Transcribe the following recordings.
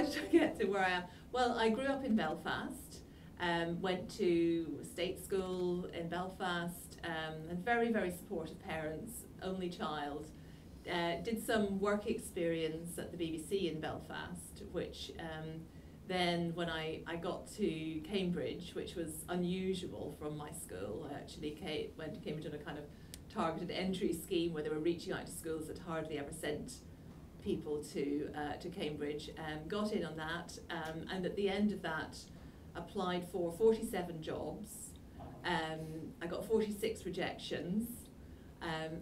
how did I get to where I am? Well, I grew up in Belfast, went to state school in Belfast, and very, very supportive parents, only child. Did some work experience at the BBC in Belfast, which then when I got to Cambridge, which was unusual from my school, I actually went to Cambridge on a kind of targeted entry scheme where they were reaching out to schools that hardly ever sent people to Cambridge, got in on that, and at the end of that applied for 47 jobs. I got 46 rejections,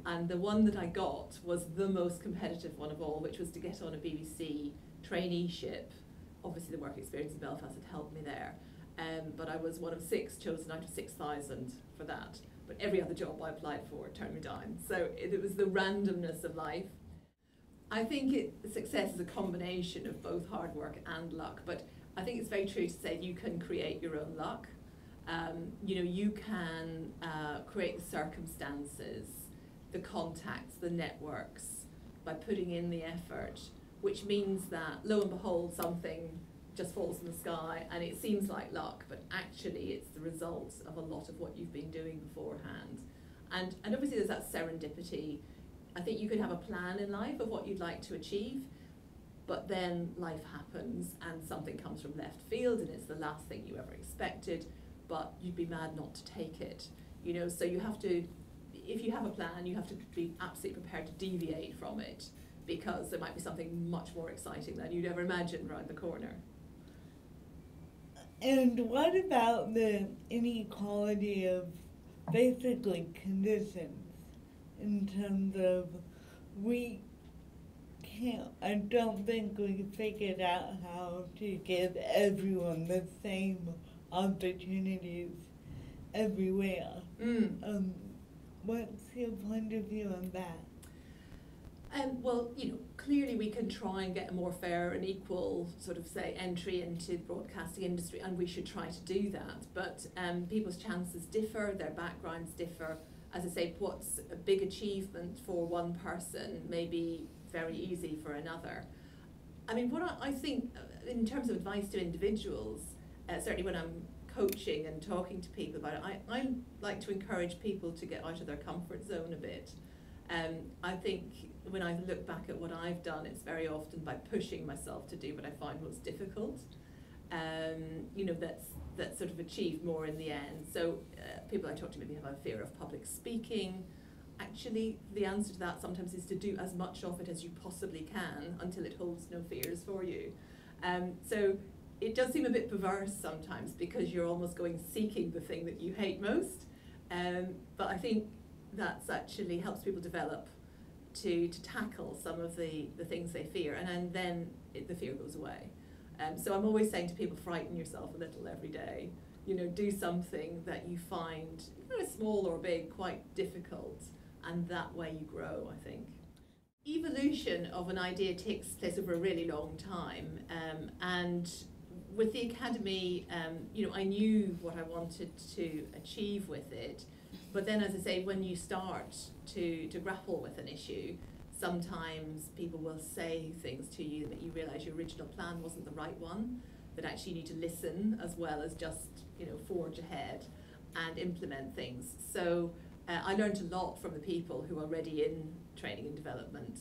and the one that I got was the most competitive one of all, which was to get on a BBC traineeship. Obviously the work experience in Belfast had helped me there, but I was one of 6 chosen out of 6,000 for that. But every other job I applied for turned me down. So it was the randomness of life. I think success is a combination of both hard work and luck, but I think it's very true to say you can create your own luck. You can create the circumstances, the contacts, the networks by putting in the effort, which means that lo and behold something just falls from the sky and it seems like luck, but actually it's the result of a lot of what you've been doing beforehand. And obviously there's that serendipity. I think you could have a plan in life of what you'd like to achieve, but then life happens and something comes from left field and it's the last thing you ever expected, but you'd be mad not to take it. So you have to, if you have a plan, you have to be absolutely prepared to deviate from it, because there might be something much more exciting than you'd ever imagined around the corner. And what about the inequality of basically conditions in terms of I don't think we figured out how to give everyone the same opportunities everywhere. What's your point of view on that? Well, clearly we can try and get a more fair and equal sort of, say, entry into the broadcasting industry, and we should try to do that. But people's chances differ, their backgrounds differ. As I say, what's a big achievement for one person may be very easy for another. I mean, what I think in terms of advice to individuals, certainly when I'm coaching and talking to people about it, I like to encourage people to get out of their comfort zone a bit. I think when I look back at what I've done, it's very often by pushing myself to do what I find most difficult. That's sort of achieved more in the end. So people I talk to maybe have a fear of public speaking. Actually, the answer to that sometimes is to do as much of it as you possibly can until it holds no fears for you. So it does seem a bit perverse sometimes, because you're almost going seeking the thing that you hate most. But I think that's actually helps people develop to tackle some of the things they fear, and then the fear goes away. So I'm always saying to people, frighten yourself a little every day. Do something that you find, small or big, quite difficult, and that way you grow, I think. Evolution of an idea takes place over a really long time, and with the Academy, I knew what I wanted to achieve with it. But then, as I say, when you start to grapple with an issue, sometimes people will say things to you that you realise your original plan wasn't the right one, that actually you need to listen as well as just, forge ahead and implement things. So I learned a lot from the people who are already in training and development.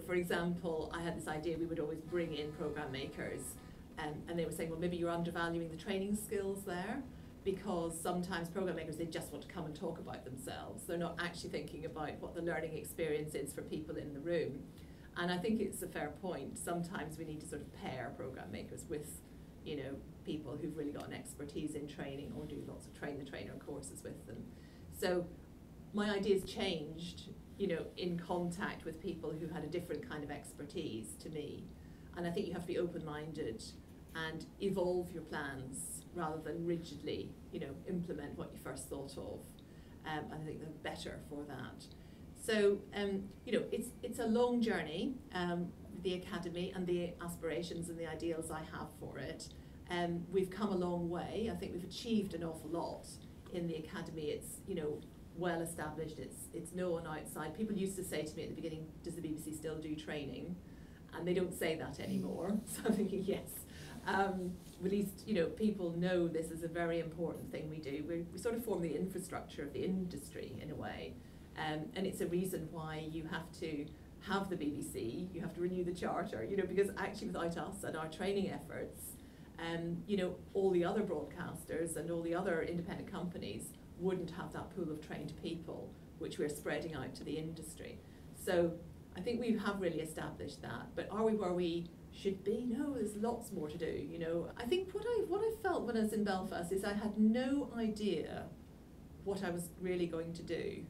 For example, I had this idea we would always bring in programme makers, and they were saying, well, maybe you're undervaluing the training skills there, because sometimes programme makers, they just want to come and talk about themselves. They're not actually thinking about what the learning experience is for people in the room. And I think it's a fair point. Sometimes we need to sort of pair programme makers with, people who've really got an expertise in training, or do lots of train the trainer courses with them. So my ideas changed, in contact with people who had a different kind of expertise to me. And I think you have to be open-minded and evolve your plans rather than rigidly, implement what you first thought of. And I think they're better for that. So, it's a long journey, the Academy, and the aspirations and the ideals I have for it. We've come a long way. I think we've achieved an awful lot in the Academy. It's, well established, it's known outside. People used to say to me at the beginning, does the BBC still do training? And they don't say that anymore. So I'm thinking, yes. At least, people know this is a very important thing we do. We sort of form the infrastructure of the industry in a way. And it's a reason why you have to have the BBC, you have to renew the charter, because actually without us and our training efforts, all the other broadcasters and all the other independent companies wouldn't have that pool of trained people, which we're spreading out to the industry. So I think we have really established that. But are we where we should be? No, there's lots more to do. I think what I felt when I was in Belfast is I had no idea what I was really going to do.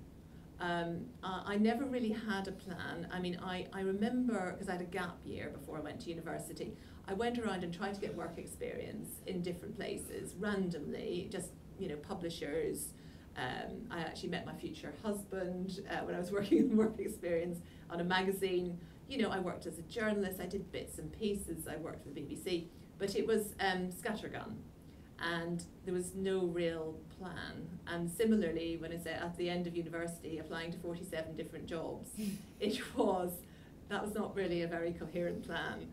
I never really had a plan. I mean, I remember, because I had a gap year before I went to university, I went around and tried to get work experience in different places, randomly, just, publishers. I actually met my future husband when I was working in work experience on a magazine. I worked as a journalist, I did bits and pieces, I worked for the BBC, but it was scattergun. And there was no real plan. And similarly, when I say at the end of university, applying to 47 different jobs, that was not really a very coherent plan.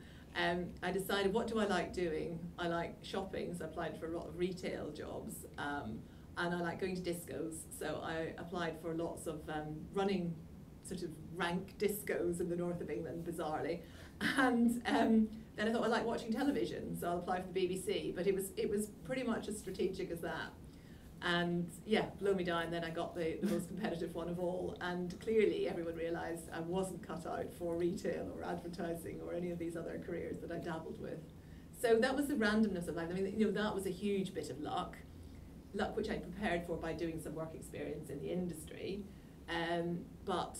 I decided, what do I like doing? I like shopping, so I applied for a lot of retail jobs. And I like going to discos, so I applied for lots of running sort of rank discos in the north of England, bizarrely. And then I thought I like watching television, so I'll apply for the BBC. But it was pretty much as strategic as that. And yeah, blow me down, then I got the most competitive one of all. And clearly everyone realised I wasn't cut out for retail or advertising or any of these other careers that I dabbled with. So that was the randomness of life. I mean, that was a huge bit of luck which I prepared for by doing some work experience in the industry. But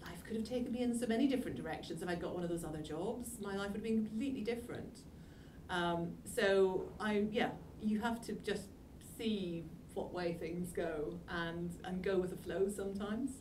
life could have taken me in so many different directions. If I'd got one of those other jobs, my life would have been completely different. So you have to just see what way things go and go with the flow sometimes.